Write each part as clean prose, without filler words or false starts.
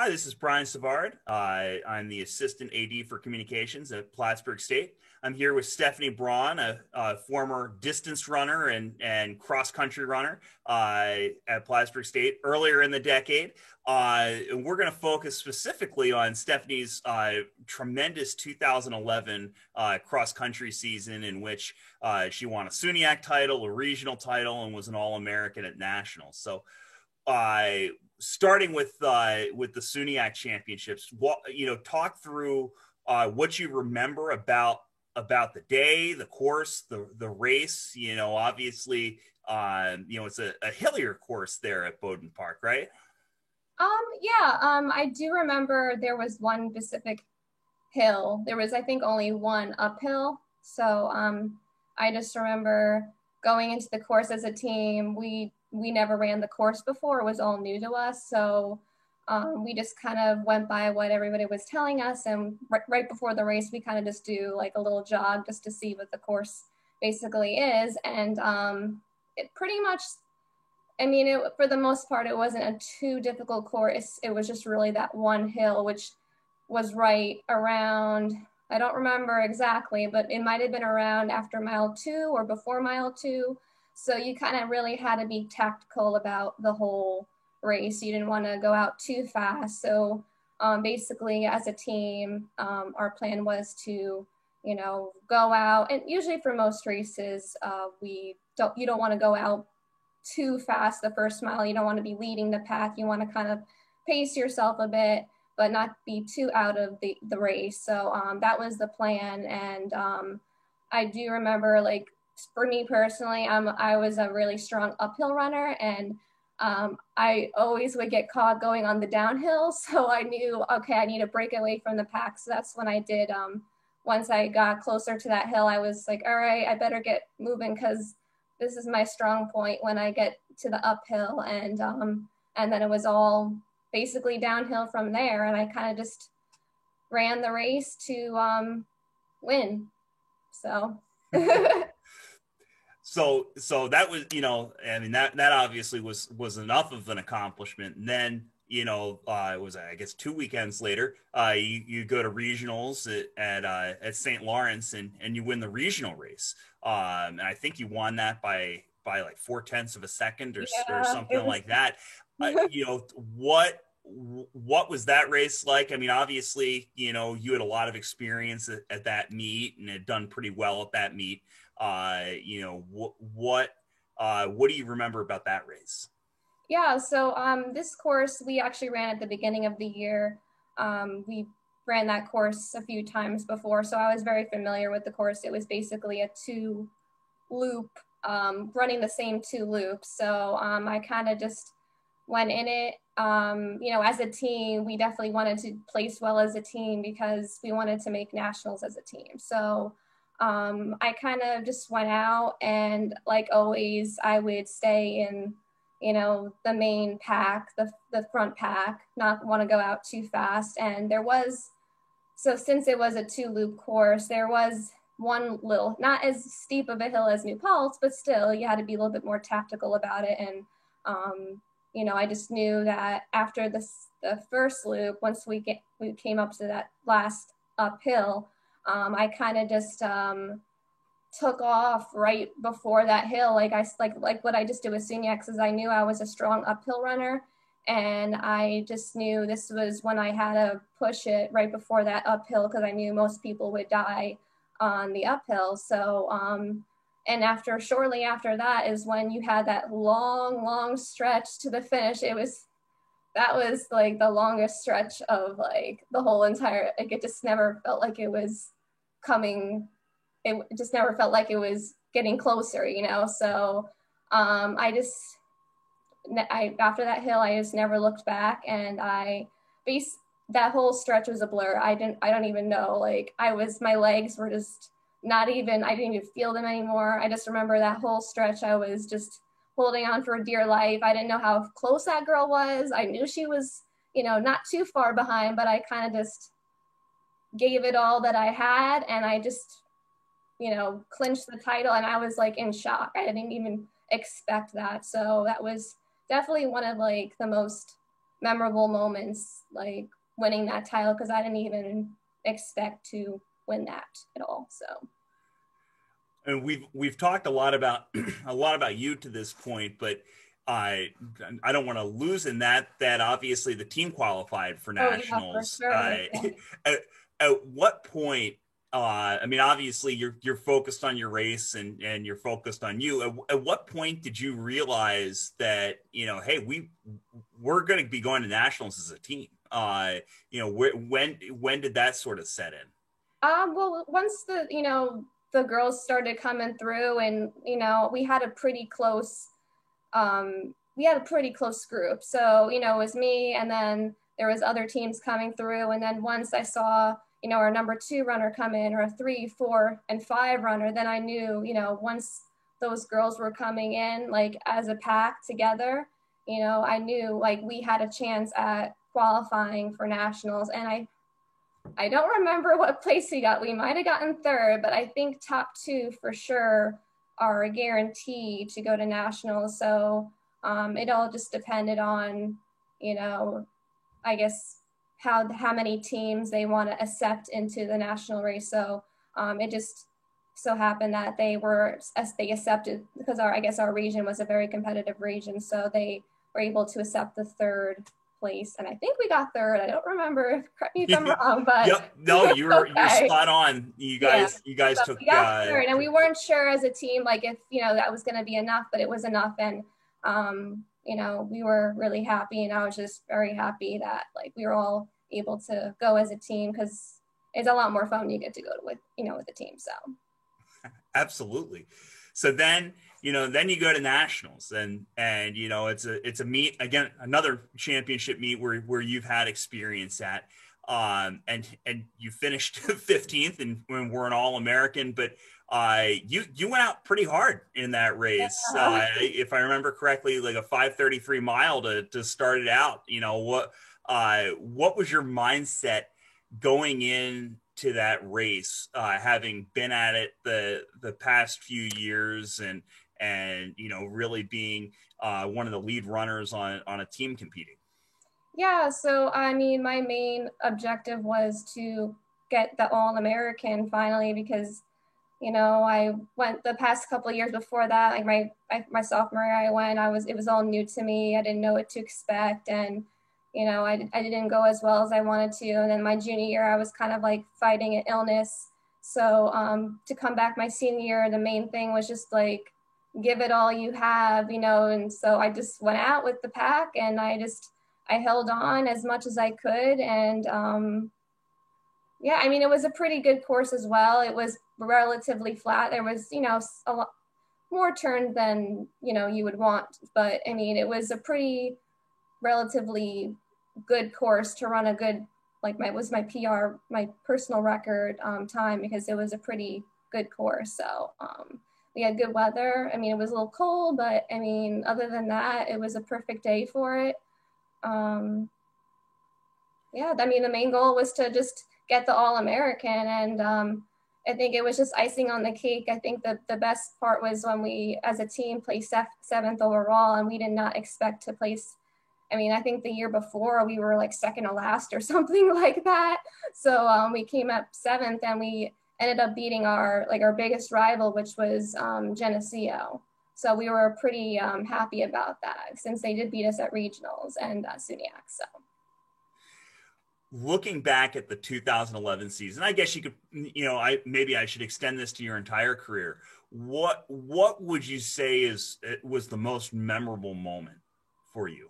Hi, this is Brian Savard. I'm the assistant AD for communications at Plattsburgh State. I'm here with Stephanie Braun, a former distance runner and cross country runner at Plattsburgh State earlier in the decade. And we're going to focus specifically on Stephanie's tremendous 2011 cross country season in which she won a SUNYAC title, a regional title, and was an All American at nationals. So, uh, starting with the SUNYAC championships, talk through what you remember about the day, the course, the race. Obviously, it's a hillier course there at Bowdoin Park, right? Yeah, I do remember there was one specific hill. There was, I think, only one uphill. So I just remember going into the course as a team. We never ran the course before. It was all new to us. So we just kind of went by what everybody was telling us. And right before the race, we kind of just do like a little jog just to see what the course basically is. And it pretty much, I mean, for the most part, it wasn't a too difficult course. It was just really that one hill, which was right around, I don't remember exactly, but it might have been around after mile 2 or before mile 2. So you kind of really had to be tactical about the whole race. You didn't want to go out too fast. So basically, as a team, our plan was to, go out. And usually for most races, you don't want to go out too fast the first mile. You don't want to be leading the pack. You want to kind of pace yourself a bit, but not be too out of the race. So that was the plan. And I do remember, like, for me personally, I was a really strong uphill runner, and I always would get caught going on the downhill. So I knew, okay, I need to break away from the pack. So that's when I did. Once I got closer to that hill, I was like, all right, I better get moving because this is my strong point when I get to the uphill. And then it was all basically downhill from there. And I kind of just ran the race to win. So. So that was, I mean, that obviously was enough of an accomplishment. And then, it was, I guess, 2 weekends later, you go to regionals at St. Lawrence, and you win the regional race. And I think you won that by like 4/10 of a second or Yeah, something it was. like that. What was that race like? I mean, obviously, you had a lot of experience at that meet and had done pretty well at that meet. What do you remember about that race? Yeah, so this course we actually ran at the beginning of the year. We ran that course a few times before, so I was very familiar with the course. It was basically a two loop, running the same two loops. So I kind of just went in it. As a team, we definitely wanted to place well as a team because we wanted to make nationals as a team. So I kind of just went out, and like always, I would stay in, the main pack, the front pack, not want to go out too fast. And so since it was a two loop course, there was one little, not as steep of a hill as New Paltz, but still you had to be a little bit more tactical about it. And, I just knew that after the first loop, once we came up to that last uphill, I kind of just took off right before that hill. Like what I just did with SUNYAC, is I knew I was a strong uphill runner, and I just knew this was when I had to push it right before that uphill because I knew most people would die on the uphill. So and shortly after that is when you had that long stretch to the finish. That was like the longest stretch of like the whole entire, like it just never felt like it was coming. It just never felt like it was getting closer. So I just, after that hill, I just never looked back, and base that whole stretch was a blur. I don't even know. Like my legs were just not even, I didn't even feel them anymore. I just remember that whole stretch, I was just holding on for dear life. I didn't know how close that girl was. I knew she was, not too far behind, but I kind of just gave it all that I had, and I just, clinched the title, and I was like in shock. I didn't even expect that. So that was definitely one of like the most memorable moments, like winning that title, because I didn't even expect to win that at all. So. And we've talked a lot about a lot about you to this point, but I don't want to lose in that obviously the team qualified for Oh yeah, for nationals. sure. Yeah. At, at what point? I mean, obviously you're focused on your race and you're focused on you. At what point did you realize that hey, we're going to be going to nationals as a team? When did that sort of set in? Well, once the girls started coming through, and we had a pretty close group. So it was me, and then there was other teams coming through, and then once I saw our number 2 runner come in, or a 3, 4, and 5 runner, then I knew once those girls were coming in like as a pack together, I knew like we had a chance at qualifying for nationals. And I don't remember what place we got. We might have gotten 3rd, but I think top 2 for sure are a guarantee to go to nationals. So it all just depended on, I guess how many teams they want to accept into the national race. So it just so happened that they accepted, because our region was a very competitive region. So they were able to accept the 3rd place, and I think we got 3rd. I don't remember. Correct me if I'm wrong, but yep, no, you're spot on. You guys so took. We got 3rd, and we weren't sure as a team, like if that was going to be enough, but it was enough, and we were really happy, and I was just very happy that like we were all able to go as a team, because it's a lot more fun when you get to go with the team. So absolutely. So then then you go to nationals, and it's a meet, again, another championship meet where you've had experience at, and you finished 15th, and when we're an All-American, but you went out pretty hard in that race. If I remember correctly, like a 5:33 mile to start it out. What was your mindset going in to that race, having been at it the past few years, and really being one of the lead runners on a team competing? Yeah, so I mean, my main objective was to get the All-American finally, because I went the past couple of years before that, like my sophomore year it was all new to me. I didn't know what to expect, and I didn't go as well as I wanted to. And then my junior year, I was kind of like fighting an illness. So to come back my senior year, the main thing was just like, give it all you have, and so I just went out with the pack, and I held on as much as I could. And yeah, I mean, it was a pretty good course as well. It was relatively flat. There was, a lot more turns than, you would want. But I mean, it was a pretty relatively good course to run a good, like my PR, my personal record time, because it was a pretty good course. So we had good weather. I mean, it was a little cold, but I mean, other than that, it was a perfect day for it. Yeah, I mean, the main goal was to just get the All-American, and I think it was just icing on the cake. I think the best part was when we, as a team, placed 7th overall, and we did not expect to place. I mean, I think the year before we were like 2nd to last or something like that. So we came up 7th, and we ended up beating our biggest rival, which was Geneseo. So we were pretty happy about that, since they did beat us at regionals and SUNYAC. So looking back at the 2011 season, I guess you could, maybe I should extend this to your entire career. What would you say was the most memorable moment for you?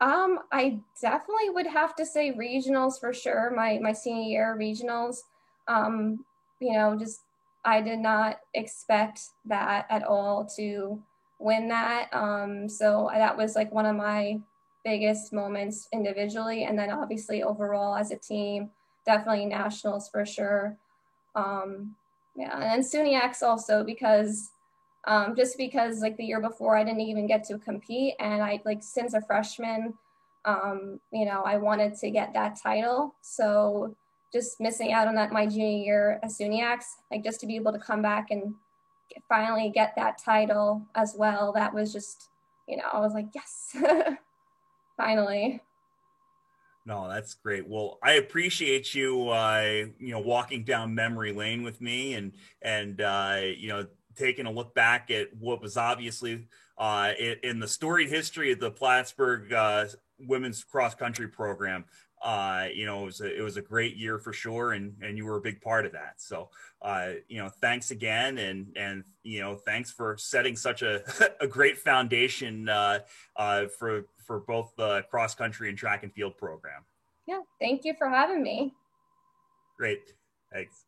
I definitely would have to say regionals for sure. My senior year regionals. Just I did not expect that at all to win that. So that was like one of my biggest moments individually, and then obviously overall as a team, definitely nationals for sure. Yeah, and then SUNYACs also, because just because like the year before I didn't even get to compete, and I like since a freshman, I wanted to get that title. So just missing out on that my junior year at SUNYACs, like just to be able to come back and finally get that title as well, that was just, I was like, yes, finally. No, that's great. Well, I appreciate you, walking down memory lane with me, and taking a look back at what was obviously in the storied history of the Plattsburgh women's cross country program. It was a great year for sure, and you were a big part of that. So, thanks again, and thanks for setting such a a great foundation for both the cross country and track and field program. Yeah, thank you for having me. Great. Thanks.